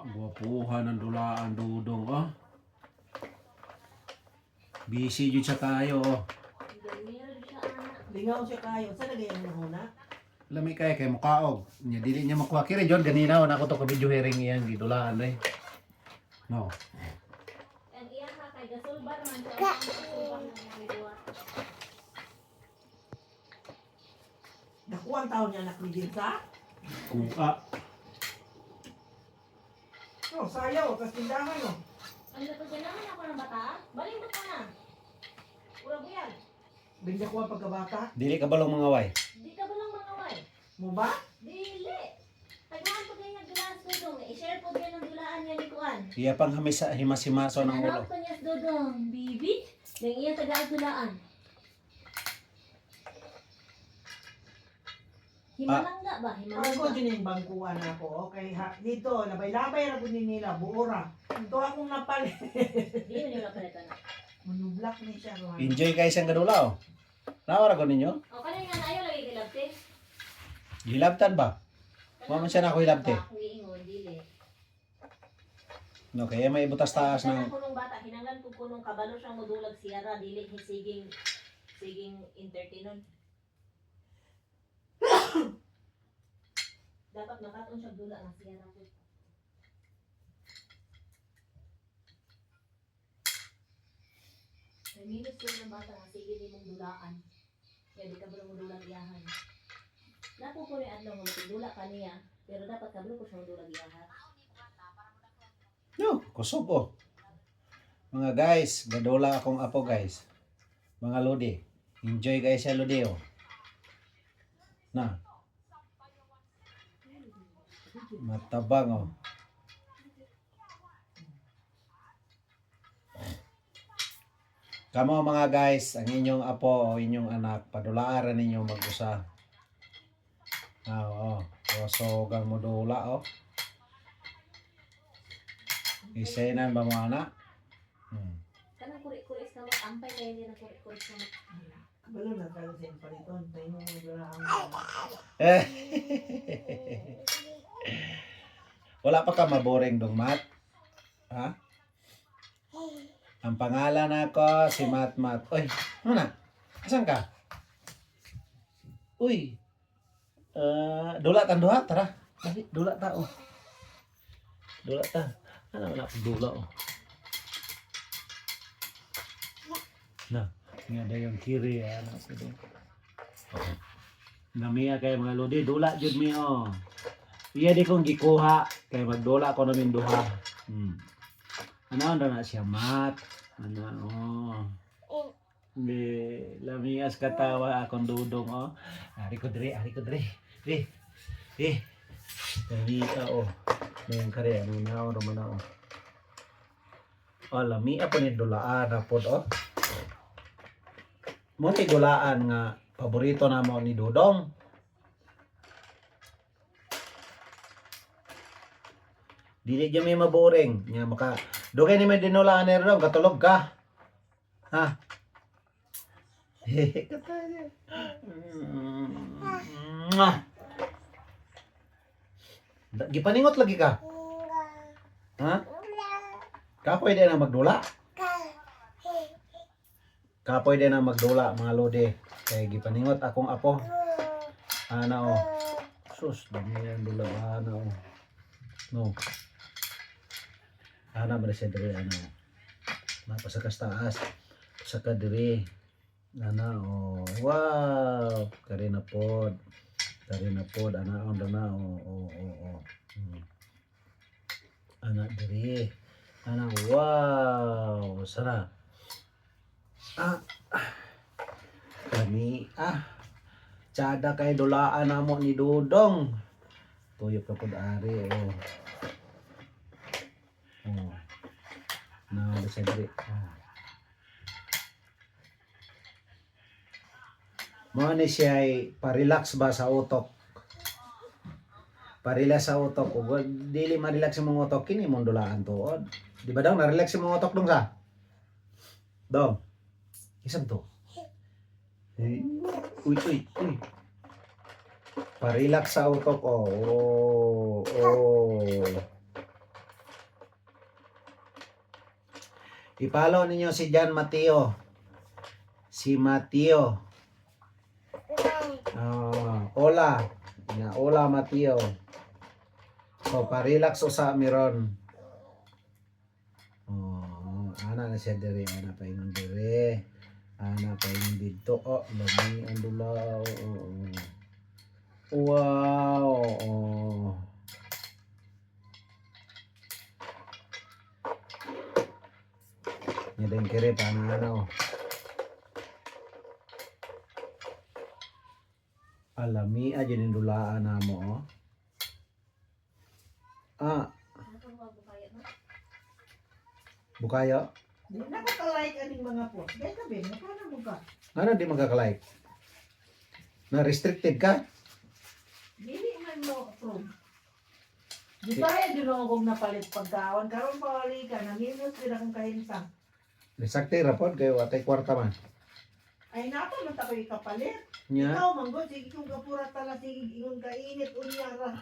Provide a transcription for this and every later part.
Guwapuhan ng dulaan dudong oh. Busy jud siya kayo oh. Lingaw siya kayo. Saan nagayang mahuna? Lami kay mukaog. Nya dili niya makuha kire jud ganina na ko to ka video hearing iyan gidulaan eh. No. Ang iya ka kay gasulbar man siya. Nakuha ang taon niya anak ni Ginsa? Kuha. No, sayaw. Tapos tindahan no. Ang napaganahan ako ng bata, balindot ka na. Urag yan. Bigla ko ang pagkabata. Dili ka balong mga way. Di ka ba lang mga way? Mo ba? Dili. Tagmaan po kayo nagdulaan sa dudong. I-share po kayo ng dulaan niya ni Kuan. Iya pang himasimaso ng ulo. Anak ko niya sa dudong. Bibi. Nang iya tagaan dulaan. Himalangga ba? Ako Himalangga. din yung bangkuan ako. Okay, ha, dito, labay-labay na po nila, buora. Ito akong napalit. Di mo nila palitan na. Manublak ni siya. Rohan. Enjoy kayo siyang gadula oh. Nawara ko ninyo? O kanina nga ayaw lagi kilabte. Hilabtan ba? Wa man siya na ako hilabte. Ako iingon, dili. No, kaya may butas taas ng Hinanglan ko nung bata, hinanglan ko nung kabalo siyang modulag siyara, dili siging entertainon. Dapat makatong siya dula ng siyara ko. May minus ko ng bata nga sige ni mong dulaan. Kaya di ka ba modulag iyahan. Napo ko rin adlaw mo dula ka niya, pero dapat kabalo ko siya modulag iyahan. no, kusog oh. Mga guys, gadula akong apo guys. Mga lodi. Enjoy guys sa lodi oh. Na. Matabang oh. Kamo mga guys, ang inyong apo o inyong anak, padulaaran ninyo mag-usa. Oo. So, gang mo dula oh. Isainan ba mo anak? Kanang kuri-kuris ka mo, ampay kayo din ang kuri-kuris ka mo. Kabalo na tayo sa paliton. Tayo mo mga ang Eh. Wala pa ka maboring dong, Mat? Ha? Ang pangalan ako si Mat. Uy, ano na? Asan ka? Uy. Dula tan duha, tara. Dali, dula ta oh. Dula ta. Ano na dula oh. Na, nga da yung kiri anak ko din. Namiya kay mga lodi, dula jud mi oh. Iya di kong gikuha kay magdula ko namin duha. Ano na siya Mat. Ano oh. Di lamias katawa akong dudong oh. Ari ko dire. Dali ka oh. Mayang kare ano na oh. Oh, lamia po ni dulaan na po oh. Mo ni dulaan nga paborito na mo ni Dudong. Dili dyan may maboring. Nga maka, dugay ni may dinulaan ni Ron, katulog ka. Ha? Katanya. Gipaningot lagi ka? Ha? Kapoy din na magdula? Kapoy din na magdula, mga lodi. Kaya gipaningot akong apo. Ana o. Sus, dami yan dula. Ana o. No. Ana ba siya diri ano. Napasakas taas. Saka diri. Ana o. Wow. Kari na pod. Ana on na o. Ana diri. Ana wow. Sarap. Kami tsada kay dulaan na mo ni Dudong. Tuyok ka pod ari oh. Oh. Na sa diri. Oh. Mo ni siya ay pa-relax ba sa utok. Pa-relax sa utok ug dili ma-relax sa mga utok kini mong dulaan tuod. Di ba daw na-relax sa mga utok dong sa? Dong. Isang to. Uy. Pa-relax sa utok oh. I-follow ninyo si John Mateo. Si Mateo. Hola. Hola Mateo. So, pa-relax usa miron. Ana na siya dire. Ana pa yung dire. Ana pa yung dito. Lami ang dulaw. Wow. Nyadeng kiri pa na ano. Alami aja yung dulaan na mo. Bukayo? Di na ko ka-like aning mga post. Dahil sabi, nakana mo ka. Ano di magkakalike? Na restricted ka? Dili man mo approve. Di pa rin dinongog na palit pagkaon. Karon pa wali ka, nanginos din akong kahinsang. Sakti rapod kayo atay kwarta man. Ay nato man ta ko ikapalit. Nya. Ikaw manggod sige kung kapura tala sige ingon ka init unya ra.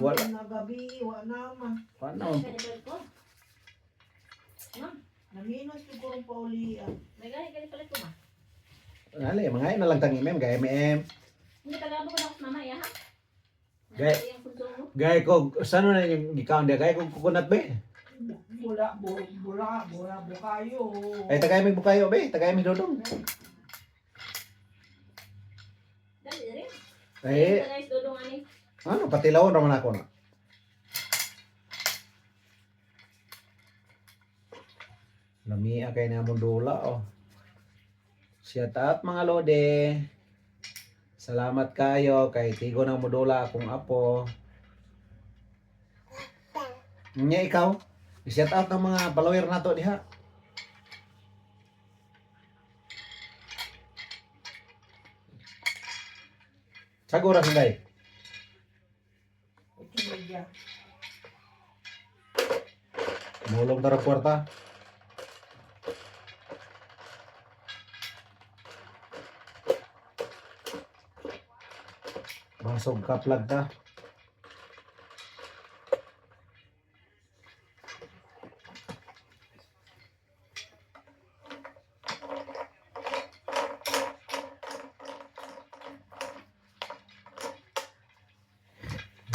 Wala. Hanggang na gabi wa naman. Paano? Nanginos siguro pa uli. May gani palit ko ma. Nali, mga na lang tangi mem, gaya mem. Hindi tagabo ko na ako sa mama ya ha. Gay. Yung kunsumo. Gaya ko, saan na yung gikaon dia? Gaya ko kukunat ba? Bula bukayo. Ay, tagay may bukayo ba? Tagay may dodong. Dali rin. Ay, Guys, dodong ani. ano, patilawon naman ako na. Lamia kay na mong dula, oh. Shout out mga lode. Salamat kayo kay tigo na mo dula akong apo. Nya ikaw, shout out ng mga follower nato diha. Sagura sunday. Media. Mulong tara kwarta. Masog ka plug ka.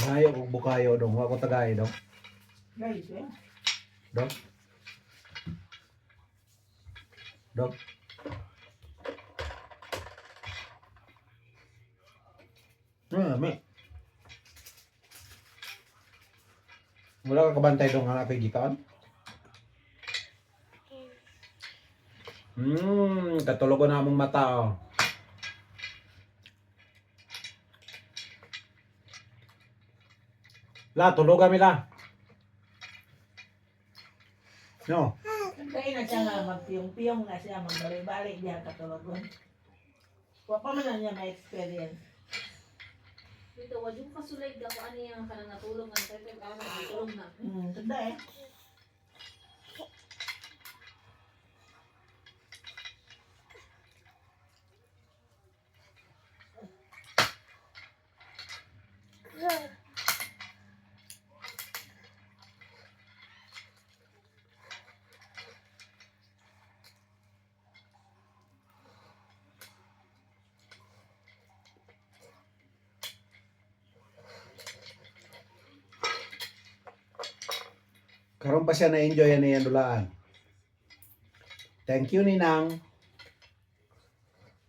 Ngayo kung bukayo dong, wako tagay dong. Guys, eh. Dong. Dong. May. Wala ka kabantay dong nga kay gikaan? Katulog na among mata oh. La, tulog kami la. No. Kaya na siya nga magpiyong-piyong na siya, magbalik-balik diya katulugon. Wa pa man na niya ma-experience. Dito, wag yung kasulay ka kung ano yung kanang natulog ang tayo ka natulog na. Tanda eh. Karon pa siya na-enjoy yan yung dulaan. Thank you, Ninang.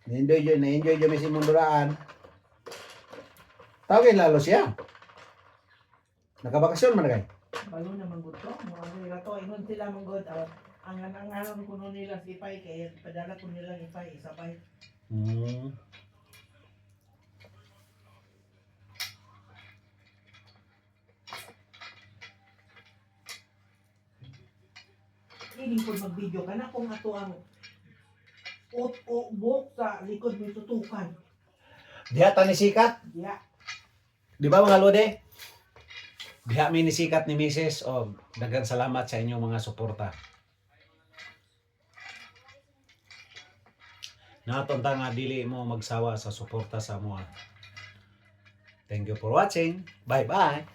Na-enjoy yun si mong dulaan. Tawagin lalo siya. Nakabakasyon man kay. Balo na mangguto. Mga nila to, ingon sila manggod. Ang anganon ko nun nila si Ipay, kaya padala ko nila Ipay, isabay. Hindi ko mag-video ka na kung ato ang buhok sa likod may tutukan. Diha ta ni sikat. Yeah. Di ba mga lode? Diha mi ni sikat ni Mrs. Daghang salamat sa inyong mga suporta. Naton ta nga dili mo magsawa sa suporta sa amoa. Thank you for watching. Bye-bye.